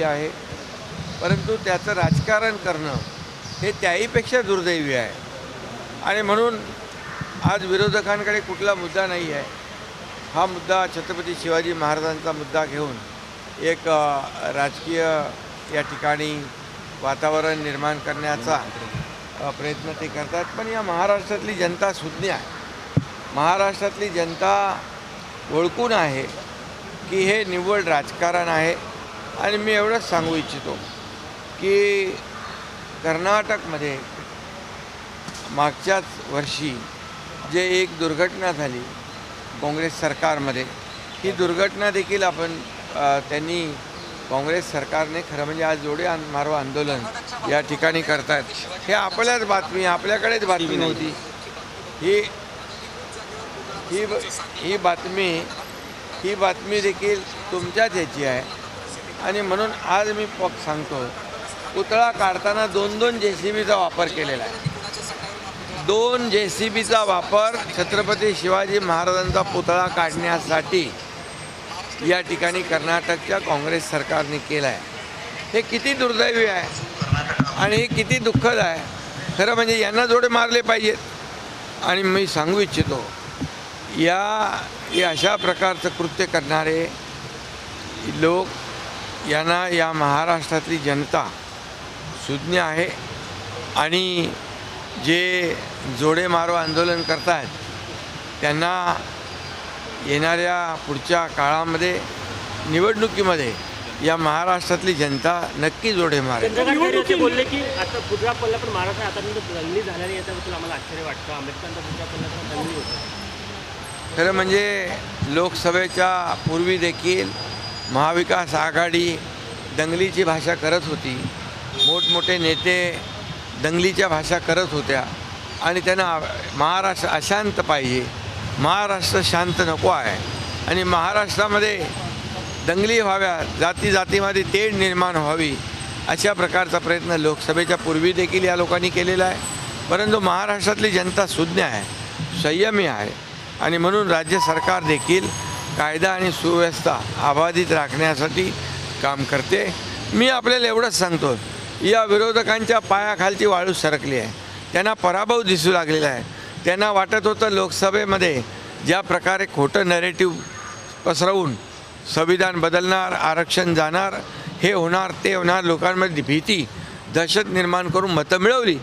आहे, परंतु त्याचं राजकारण करणं हे त्याहीपेक्षा दुर्दैवी आहे. आणि म्हणून आज विरोधकांकडे कुठला मुद्दा नाही आहे. हा मुद्दा छत्रपती शिवाजी महाराजांचा मुद्दा घेऊन एक राजकीय या ठिकाणी वातावरण निर्माण करण्याचा प्रयत्न ते करतात. पण या महाराष्ट्रातली जनता सुज्ञ आहे. महाराष्ट्रातली जनता ओळखून आहे की हे निव्वळ राजकारण आहे. आणि मी एवढंच सांगू इच्छितो की कर्नाटकमध्ये मागच्याच वर्षी जे एक दुर्घटना झाली काँग्रेस सरकारमध्ये, ही दुर्घटना देखील त्यांनी काँग्रेस सरकारने खरं म्हणजे आज जोडे मारो आंदोलन या ठिकाणी करतात. हे आपल्याच बातमी, आपल्याकडेच बातमी नव्हती. ही बातमी देखील तुमच्याच ह्याची आहे. आणि म्हणून आज मी सांगतो, पुतळा काढताना 2 JCBचा वापर केलेला आहे. 2 JCBचा वापर छत्रपती शिवाजी महाराजांचा पुतळा काढण्यासाठी या ठिकाणी कर्नाटकच्या काँग्रेस सरकारने केला आहे. हे किती दुर्दैवी आहे आणि हे किती दुःखद आहे. खरं म्हणजे यांना जोडे मारले पाहिजेत. आणि मी सांगू इच्छितो, अशा प्रकारचं कृत्य करणारे लोक यांना या महाराष्ट्रातली जनता सुज्ञ आहे. आणि जे जोडे मारो आंदोलन करतात त्यांना येणाऱ्या पुढच्या काळामध्ये निवडणुकीमध्ये या महाराष्ट्रातली जनता नक्की जोडे मारेल. बोलले की आता पुतळा पडला, पण महाराष्ट्र आतापर्यंत दंगली झाल्याने याच्याबद्दल आम्हाला आश्चर्य वाटतं. आंबेडकरांचा पुतळा पडला तर दंगली होतं. खरं म्हणजे लोकसभेच्या पूर्वी देखील महाविकास आघाडी दंगलीची भाषा करत होती. मोठमोठे नेते दंगलीच्या भाषा करत होत्या. आणि त्यांना महाराष्ट्र अशांत पाहिजे, महाराष्ट्र शांत नको आहे. आणि महाराष्ट्रामध्ये दंगली व्हाव्या, जातीमध्ये तेढ निर्माण व्हावी, अशा प्रकारचा प्रयत्न लोकसभेच्या पूर्वी देखील या लोकांनी केलेला आहे. परंतु महाराष्ट्रातली जनता सुज्ञ आहे, संयमी आहे. आणि म्हणून राज्य सरकार देखील कायदा आणि सुव्यवस्था अबाधित राखण्यासाठी काम करते. मी आपल्याला एवढंच सांगतो, या विरोधकांच्या पायाखालची वाळू सरकली आहे. त्यांना पराभव दिसू लागलेला आहे. त्यांना वाटत होतं लोकसभेमध्ये ज्या प्रकारे खोटं नॅरेटिव्ह पसरवून संविधान बदलणार, आरक्षण जाणार, हे होणार ते होणार, लोकांमध्ये भीती दहशत निर्माण करून मतं मिळवली.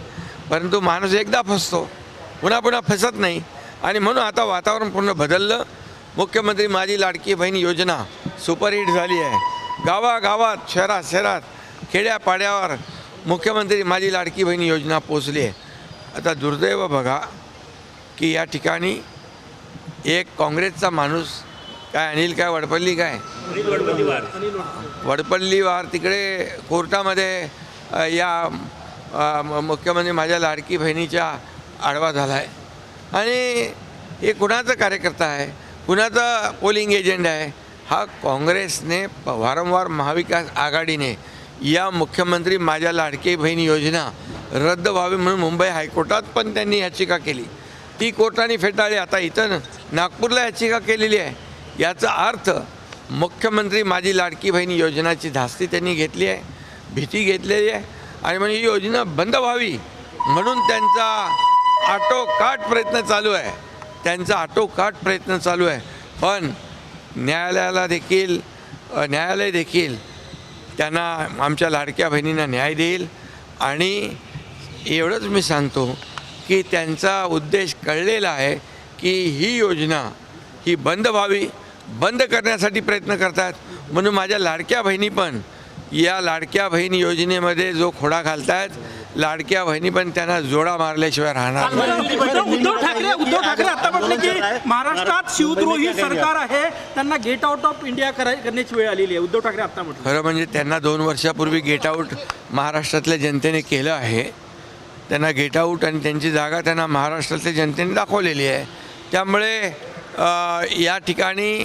परंतु माणूस एकदा फसतो, पुन्हा फसत नाही. आणि म्हणून आता वातावरण पूर्ण बदललं. मुख्यमंत्री माझी लाडकी बहीण योजना सुपरहिट झाली आहे. गावागावात, शहरात, खेड्यापाड्यावर मुख्यमंत्री माझी लाडकी बहीण योजना पोचली आहे. आता दुर्दैव बघा की या ठिकाणी एक काँग्रेसचा माणूस, अनिल वडपल्लीवार तिकडे कोर्टामध्ये या मुख्यमंत्री माझ्या लाडकी बहिणीच्या आडवा झाला आहे. आणि हे कुणाचा कार्यकर्ता आहे, कुणाचा पोलिंग एजंट आहे? हा काँग्रेसने वारंवार महाविकास आघाडीने या मुख्यमंत्री माझ्या लाडकी बहीण योजना रद्द व्हावी म्हणून मुंबई हायकोर्टात पण त्यांनी याचिका केली. ती कोर्टाने फेटाळली. आता इथं नागपूरला याचिका केलेली आहे. याचा अर्थ मुख्यमंत्री माझी लाडकी बहीण योजनाची धास्ती त्यांनी घेतली आहे, भीती घेतलेली आहे. आणि म्हणजे ही योजना बंद व्हावी म्हणून त्यांचा आटोकाट प्रयत्न चालू आहे. पण न्यायालय देखील त्यांना, आमच्या लाडक्या बहिणींना न्याय देईल. आणि एवढंच मी सांगतो की त्यांचा उद्देश कळलेला आहे की ही योजना ही बंद व्हावी, बंद करण्यासाठी प्रयत्न करतात. म्हणून माझ्या लाडक्या बहिणी पण या लाडक्या बहीण योजनेमध्ये जो खोडा घालतायत, लाडक्या बहिणी पण त्यांना जोडा मारल्याशिवाय राहणार नाही. उद्धव ठाकरे आता म्हटले की महाराष्ट्रात शिवद्रोही सरकार आहे, त्यांना गेट आउट ऑफ इंडिया करण्याची वेळ आलेली आहे. उद्धव ठाकरे आता म्हटलं. खरं म्हणजे त्यांना 2 वर्षापूर्वी गेट आऊट महाराष्ट्रातल्या जनतेने केलं आहे. त्यांना गेट आऊट आणि त्यांची जागा त्यांना महाराष्ट्रातल्या जनतेने दाखवलेली आहे. त्यामुळे या ठिकाणी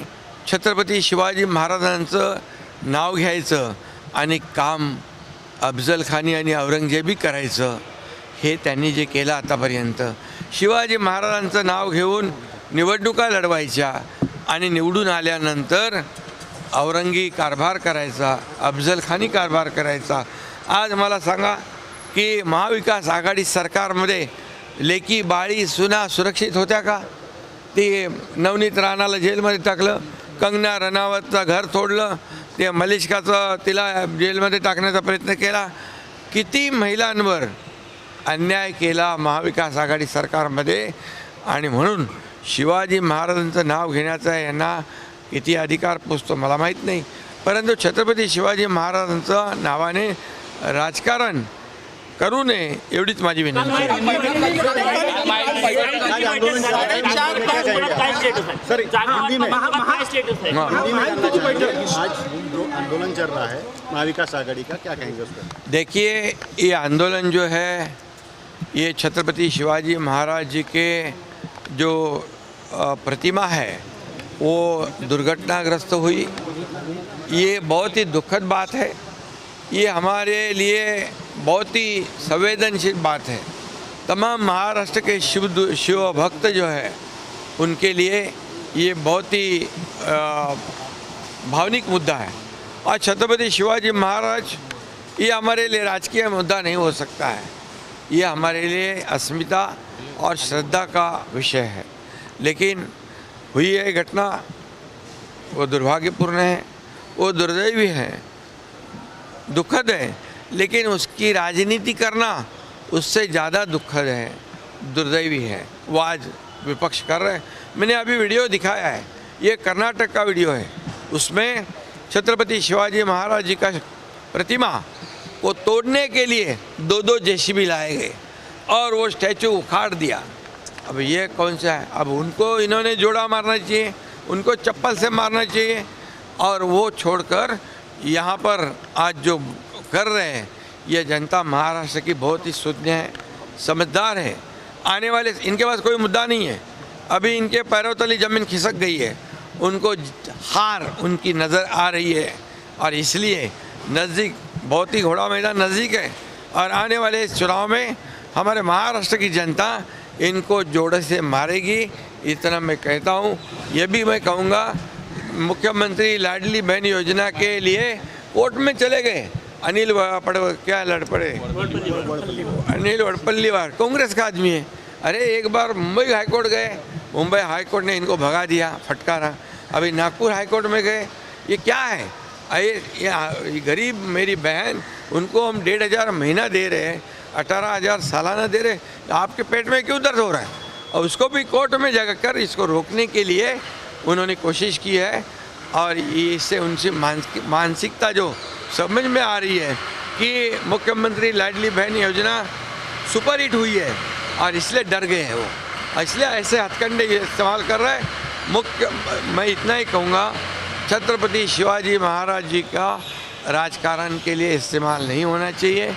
छत्रपती शिवाजी महाराजांचं नाव घ्यायचं आणि काम अफजलखानी आणि औरंगजेबी करायचं, हे त्यांनी जे केलं आतापर्यंत. शिवाजी महाराजांचं नाव घेऊन निवडणुका लढवायच्या आणि निवडून आल्यानंतर औरंगी कारभार करायचा, अफजलखानी कारभार करायचा. आज मला सांगा की महाविकास आघाडी सरकारमध्ये लेकी बाळी सुना सुरक्षित होत्या का? ते नवनीत राणाला जेलमध्ये टाकलं, कंगना रनावतचं घर तोडलं, ते मलिष्काचं तिला जेलमध्ये टाकण्याचा प्रयत्न केला. किती महिलांवर अन्याय केला महाविकास आघाडी सरकारमध्ये. आणि म्हणून शिवाजी महाराजांचं नाव घेण्याचा यांना किती अधिकार पोचतो मला माहीत नाही, परंतु छत्रपती शिवाजी महाराजांचं नावाने राजकारण करू नये एवढीच माझी विनंती आहे. आज आंदोलन चल रहा है महाविकास आघाड़ी का, क्या कहेंगे उस पर? देखिए, ये आंदोलन जो है ये छत्रपति शिवाजी महाराज जी के जो प्रतिमा है वो दुर्घटनाग्रस्त हुई. ये बहुत ही दुखद बात है. ये हमारे लिए बहुत ही संवेदनशील बात है. तमाम महाराष्ट्र के शिव भक्त जो है उनके लिए ये बहुत ही भावनिक मुद्दा है. और छत्रपति शिवाजी महाराज ये हमारे लिए राजकीय मुद्दा नहीं हो सकता है. ये हमारे लिए अस्मिता और श्रद्धा का विषय है. लेकिन हुई है घटना वो दुर्भाग्यपूर्ण है, वो दुर्दैवी है, दुखद है. लेकिन उसकी राजनीति करना उससे ज़्यादा दुखद है, दुर्दैवी है. वो आज विपक्ष कर रहे हैं. मैंने अभी वीडियो दिखाया है, ये कर्नाटक का वीडियो है. उसमें छत्रपति शिवाजी महाराज जी का प्रतिमा को तोड़ने के लिए 2-2 जेसीबी लाए गए और वो स्टैचू उखाड़ दिया. अब ये कौन सा है? अब उनको इन्होंने जोड़ा मारना चाहिए, उनको चप्पल से मारना चाहिए. और वो छोड़कर यहाँ पर आज जो कर रहे हैं ये जनता महाराष्ट्र की बहुत ही सुज्ञ है, समझदार है. आने वाले इनके पास कोई मुद्दा नहीं है. अभी इनके पैरों तले ज़मीन खिसक गई है, उनको हार उनकी नज़र आ रही है. और इसलिए नज़दीक बहुत ही घोड़ा मैदान नज़दीक है. और आने वाले इस चुनाव में हमारे महाराष्ट्र की जनता इनको जोड़े से मारेगी, इतना मैं कहता हूँ. ये भी मैं कहूँगा, मुख्यमंत्री लाडली बहन योजना के लिए कोर्ट में चले गए अनिल क्या लड़पड़े अनिल वडपल्लीवार, कांग्रेस का आदमी है. अरे एक बार मुंबई हाईकोर्ट गए, मुंबई हाईकोर्ट ने इनको भगा दिया, फटकारा. अभी नागपुर हाईकोर्ट में गए. ये क्या है? ये गरीब मेरी बहन, उनको हम 1,500 महीना दे रहे हैं, 18,000 सालाना दे रहे. आपके पेट में क्यों दर्द हो रहा है? और उसको भी कोर्ट में जाकर इसको रोकने के लिए उन्होंने कोशिश की है. और इससे उनसे मानसिकता जो समझ में आ रही है कि मुख्यमंत्री लाडली बहन योजना सुपर हिट हुई है और इसलिए डर गए हैं वो, इसलिए ऐसे हथकंडे इस्तेमाल कर रहे हैं. मैं इतना ही कहूँगा, छत्रपति शिवाजी महाराज जी का राजकारण के लिए इस्तेमाल नहीं होना चाहिए.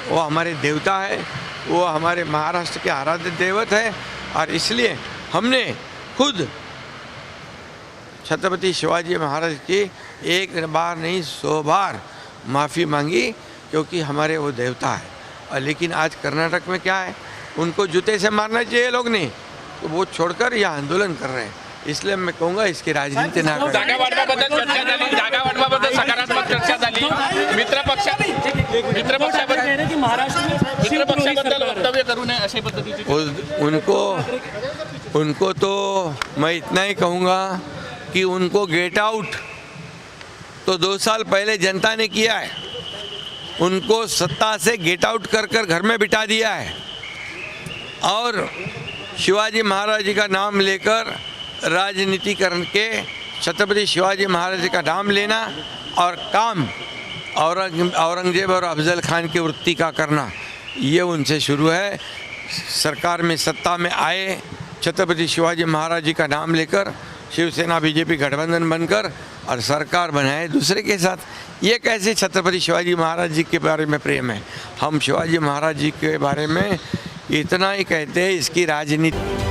वो हमारे देवता है, वो हमारे महाराष्ट्र के आराध्य देवत है. और इसलिए हमने खुद छत्रपति शिवाजी महाराज की एक बार नहीं 100 बार माफ़ी मांगी, क्योंकि हमारे वो देवता है. और लेकिन आज कर्नाटक में क्या है, उनको जूते से मारना चाहिए लोग नहीं, तो वो छोड़कर यह आंदोलन कर रहे हैं. इसलिए मैं कहूँगा इसकी राजनीति ना करें. जागा वाटपाबद्दल चर्चा झाली, जागा वाटपाबद्दल सकारात्मक चर्चा झाली. मित्रपक्षाबद्दल वक्तव्य करू नये अशा पद्धतीची उनको तो मैं इतना ही कहूँगा कि उनको गेट आउट तो 2 साल पहले जनता ने किया है. उनको सत्ता से गेट आउट कर कर घर में बिठा दिया है. और शिवाजी महाराज जी का नाम लेकर राजनीति करके छत्रपति शिवाजी महाराज जी का नाम लेना और काम औरंगजेब और अफजल खान की वृत्ति का करना, ये उनसे शुरू है. सरकार में सत्ता में आए छत्रपति शिवाजी महाराज जी का नाम लेकर, शिवसेना बीजेपी गठबंधन बनकर और सरकार बनाए दूसरे के साथ. ये कैसे छत्रपति शिवाजी महाराज जी के बारे में प्रेम है? हम शिवाजी महाराज जी के बारे में इतना ही कहते हैं, इसकी राजनीति.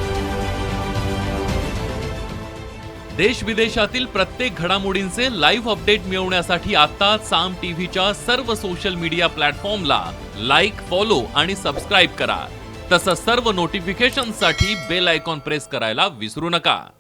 देश विदेशातील प्रत्येक घडामोडींचे लाईव्ह अपडेट मिळवण्यासाठी आता साम टीव्हीच्या सर्व सोशल मीडिया प्लॅटफॉर्मला लाईक, फॉलो आणि सबस्क्राईब करा. तसंच सर्व नोटिफिकेशनसाठी बेल आयकॉन प्रेस करायला विसरू नका.